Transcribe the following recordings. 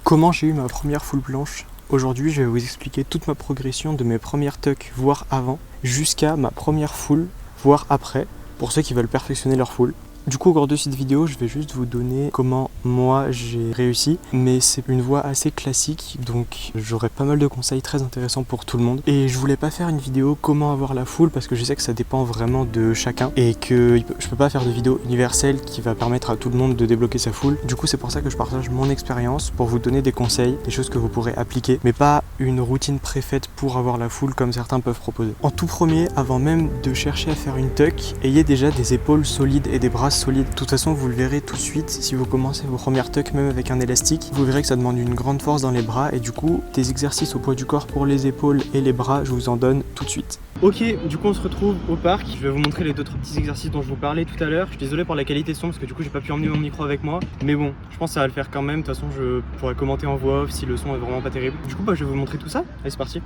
Comment j'ai eu ma première full planche? Aujourd'hui, je vais vous expliquer toute ma progression de mes premières tucks, voire avant, jusqu'à ma première full, voire après, pour ceux qui veulent perfectionner leur full. Du coup, au cours de cette vidéo, je vais juste vous donner comment moi j'ai réussi, mais c'est une voie assez classique, donc j'aurai pas mal de conseils très intéressants pour tout le monde. Et je voulais pas faire une vidéo comment avoir la full parce que je sais que ça dépend vraiment de chacun et que je peux pas faire de vidéo universelle qui va permettre à tout le monde de débloquer sa full. Du coup, c'est pour ça que je partage mon expérience pour vous donner des conseils, des choses que vous pourrez appliquer, mais pas une routine préfaite pour avoir la full comme certains peuvent proposer. En tout premier, avant même de chercher à faire une tuck, ayez déjà des épaules solides et des bras solides. De toute façon, vous le verrez tout de suite si vous commencez vos premières tucks même avec un élastique. Vous verrez que ça demande une grande force dans les bras et du coup, des exercices au poids du corps pour les épaules et les bras, je vous en donne tout de suite. Ok, du coup on se retrouve au parc. Je vais vous montrer les 2-3 petits exercices dont je vous parlais tout à l'heure. Je suis désolé pour la qualité de son parce que du coup j'ai pas pu emmener mon micro avec moi. Mais bon, je pense que ça va le faire quand même. De toute façon, je pourrais commenter en voix off si le son est vraiment pas terrible. Du coup, je vais vous montrer tout ça. Allez, c'est parti.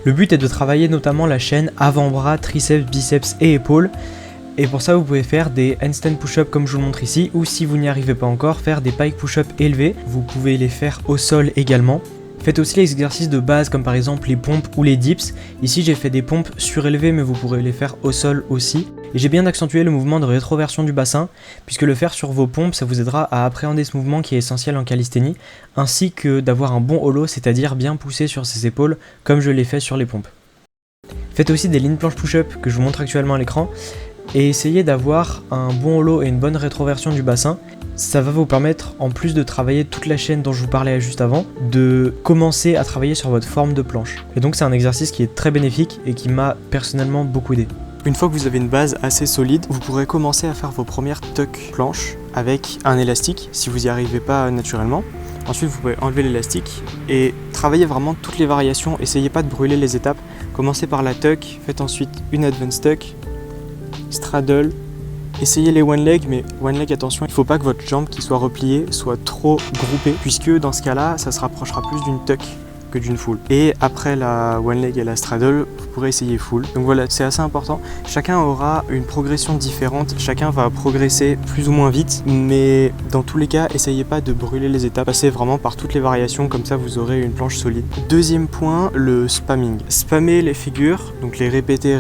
Le but est de travailler notamment la chaîne avant-bras, triceps, biceps et épaules. Et pour ça, vous pouvez faire des handstand push-up comme je vous le montre ici, ou si vous n'y arrivez pas encore, faire des pike push-up élevés. Vous pouvez les faire au sol également. Faites aussi les exercices de base comme par exemple les pompes ou les dips. Ici, j'ai fait des pompes surélevées, mais vous pourrez les faire au sol aussi. Et j'ai bien accentué le mouvement de rétroversion du bassin, puisque le faire sur vos pompes, ça vous aidera à appréhender ce mouvement qui est essentiel en calisthénie, ainsi que d'avoir un bon holo, c'est-à-dire bien pousser sur ses épaules, comme je l'ai fait sur les pompes. Faites aussi des lean planche push-up que je vous montre actuellement à l'écran, et essayez d'avoir un bon holo et une bonne rétroversion du bassin. Ça va vous permettre, en plus de travailler toute la chaîne dont je vous parlais juste avant, de commencer à travailler sur votre forme de planche. Et donc c'est un exercice qui est très bénéfique et qui m'a personnellement beaucoup aidé. Une fois que vous avez une base assez solide, vous pourrez commencer à faire vos premières tucks planches avec un élastique si vous n'y arrivez pas naturellement. Ensuite, vous pouvez enlever l'élastique et travailler vraiment toutes les variations. Essayez pas de brûler les étapes. Commencez par la tuck, faites ensuite une advanced tuck, straddle. Essayez les one leg, mais one leg, attention, il ne faut pas que votre jambe qui soit repliée soit trop groupée, puisque dans ce cas-là, ça se rapprochera plus d'une tuck que d'une full. Et après la one leg et la straddle, vous pourrez essayer full. Donc voilà, c'est assez important. Chacun aura une progression différente, chacun va progresser plus ou moins vite, mais dans tous les cas, essayez pas de brûler les étapes. Passez vraiment par toutes les variations, comme ça vous aurez une planche solide. Deuxième point, le spamming. Spammer les figures, donc les répéter,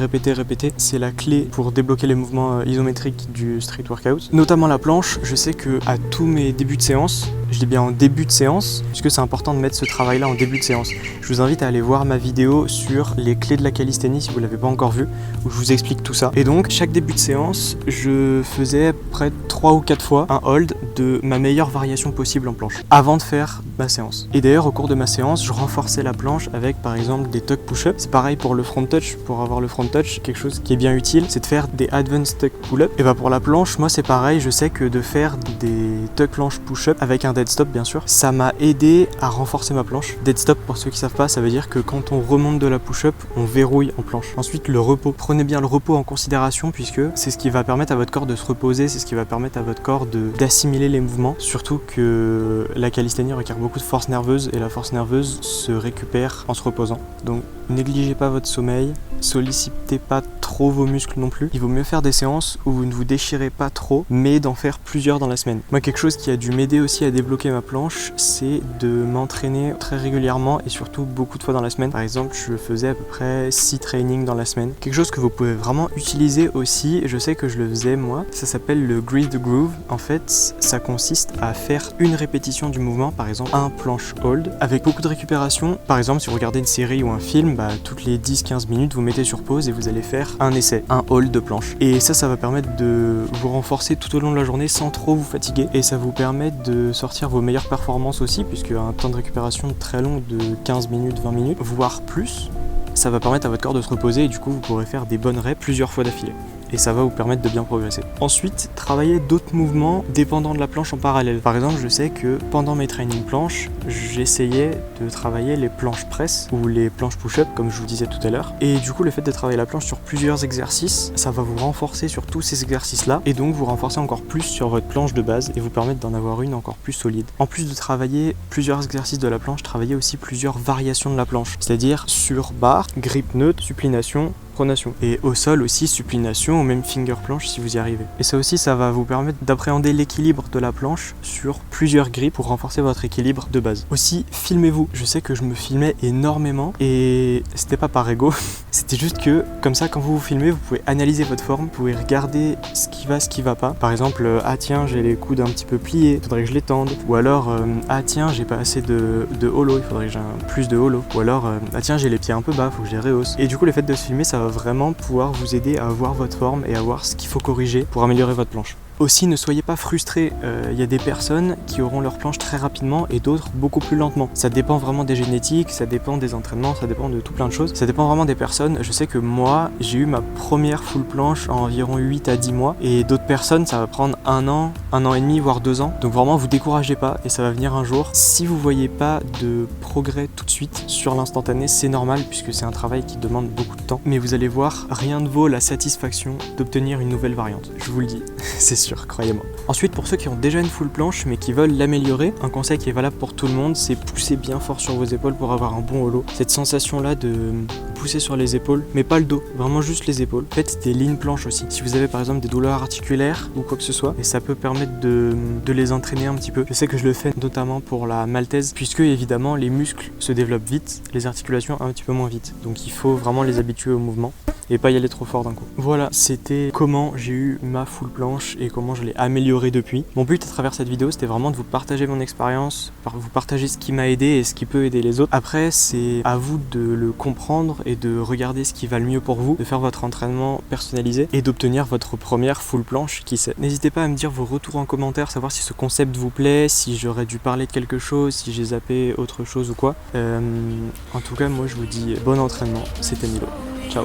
c'est la clé pour débloquer les mouvements isométriques du street workout. Notamment la planche, je sais que à tous mes débuts de séance, je dis bien en début de séance, puisque c'est important de mettre ce travail-là en début de séance. Je vous invite à aller voir ma vidéo sur les clés de la calisthénie si vous ne l'avez pas encore vue, où je vous explique tout ça. Et donc, chaque début de séance, je faisais près de 3 ou 4 fois un hold de ma meilleure variation possible en planche, avant de faire ma séance. Et d'ailleurs, au cours de ma séance, je renforçais la planche avec, par exemple, des tuck push-up. C'est pareil pour le front touch. Pour avoir le front touch, quelque chose qui est bien utile, c'est de faire des advanced tuck pull-up. Et pour la planche, moi, c'est pareil. Je sais que de faire des tuck planche push-up avec un dead stop, bien sûr, ça m'a aidé à renforcer ma planche. Dead stop, pour ceux qui savent pas, ça veut dire que quand on remonte de la push-up, on verrouille en planche. Ensuite, le repos. Prenez bien le repos en considération puisque c'est ce qui va permettre à votre corps de se reposer, c'est ce qui va permettre à votre corps d'assimiler les mouvements. Surtout que la calisthénie requiert beaucoup de force nerveuse et la force nerveuse se récupère en se reposant. Donc, négligez pas votre sommeil, sollicitez pas trop vos muscles non plus. Il vaut mieux faire des séances où vous ne vous déchirez pas trop, mais d'en faire plusieurs dans la semaine. Moi, quelque chose qui a dû m'aider aussi à débloquer ma planche, c'est de m'entraîner très régulièrement et surtout beaucoup de fois dans la semaine. Par exemple, je faisais à peu près 6 trainings dans la semaine. Quelque chose que vous pouvez vraiment utiliser aussi, je sais que je le faisais moi, ça s'appelle le Grease the Groove. En fait, ça consiste à faire une répétition du mouvement, par exemple un planche hold, avec beaucoup de récupération. Par exemple, si vous regardez une série ou un film, toutes les 10-15 minutes, vous mettez sur pause et vous allez faire un essai, un hold de planche. Et ça va permettre de vous renforcer tout au long de la journée sans trop vous fatiguer. Et ça vous permet de sortir vos meilleures performances aussi, puisque un temps de récupération très long de 15 minutes, 20 minutes, voire plus, ça va permettre à votre corps de se reposer et du coup vous pourrez faire des bonnes reps plusieurs fois d'affilée. Et ça va vous permettre de bien progresser. Ensuite, travaillez d'autres mouvements dépendant de la planche en parallèle. Par exemple, je sais que pendant mes training planches, j'essayais de travailler les planches press ou les planches push-up, comme je vous disais tout à l'heure. Et du coup, le fait de travailler la planche sur plusieurs exercices, ça va vous renforcer sur tous ces exercices-là et donc vous renforcer encore plus sur votre planche de base et vous permettre d'en avoir une encore plus solide. En plus de travailler plusieurs exercices de la planche, travaillez aussi plusieurs variations de la planche, c'est-à-dire sur barre, grip neutre, supination, pronation. Et au sol aussi, supination ou même finger planche si vous y arrivez. Et ça aussi, ça va vous permettre d'appréhender l'équilibre de la planche sur plusieurs grips pour renforcer votre équilibre de base. Aussi, filmez-vous. Je sais que je me filmais énormément et c'était pas par ego, c'était juste que comme ça, quand vous vous filmez, vous pouvez analyser votre forme, vous pouvez regarder ce qui va pas. Par exemple, ah tiens, j'ai les coudes un petit peu pliés, faudrait que je les tende. Ou alors, ah tiens, j'ai pas assez de holo, il faudrait que j'ai plus de holo. Ou alors, ah tiens, j'ai les pieds un peu bas, faut que je les rehausse. Et du coup, le fait de se filmer, ça va vraiment pouvoir vous aider à voir votre forme et à voir ce qu'il faut corriger pour améliorer votre planche. Aussi, ne soyez pas frustrés, il y a des personnes qui auront leur planche très rapidement et d'autres beaucoup plus lentement. Ça dépend vraiment des génétiques, ça dépend des entraînements, ça dépend de tout plein de choses. Ça dépend vraiment des personnes. Je sais que moi, j'ai eu ma première full planche en environ 8 à 10 mois et d'autres personnes, ça va prendre 1 an et demi, voire 2 ans. Donc vraiment, vous découragez pas et ça va venir un jour. Si vous voyez pas de progrès tout de suite sur l'instantané, c'est normal puisque c'est un travail qui demande beaucoup de temps. Mais vous allez voir, rien ne vaut la satisfaction d'obtenir une nouvelle variante. Je vous le dis, c'est sûr. Croyez-moi. Ensuite, pour ceux qui ont déjà une full planche mais qui veulent l'améliorer, un conseil qui est valable pour tout le monde, c'est pousser bien fort sur vos épaules pour avoir un bon holo. Cette sensation là de pousser sur les épaules, mais pas le dos, vraiment juste les épaules. Faites des lignes planches aussi. Si vous avez par exemple des douleurs articulaires ou quoi que ce soit, et ça peut permettre de les entraîner un petit peu. Je sais que je le fais notamment pour la maltaise, puisque évidemment les muscles se développent vite, les articulations un petit peu moins vite. Donc il faut vraiment les habituer au mouvement et pas y aller trop fort d'un coup. Voilà, c'était comment j'ai eu ma full planche et comment je l'ai améliorée depuis. Mon but à travers cette vidéo, c'était vraiment de vous partager mon expérience, vous partager ce qui m'a aidé et ce qui peut aider les autres. Après, c'est à vous de le comprendre et de regarder ce qui va le mieux pour vous, de faire votre entraînement personnalisé et d'obtenir votre première full planche, qui sait. N'hésitez pas à me dire vos retours en commentaire, savoir si ce concept vous plaît, si j'aurais dû parler de quelque chose, si j'ai zappé autre chose ou quoi. En tout cas, moi je vous dis bon entraînement, c'était Milo. Ciao.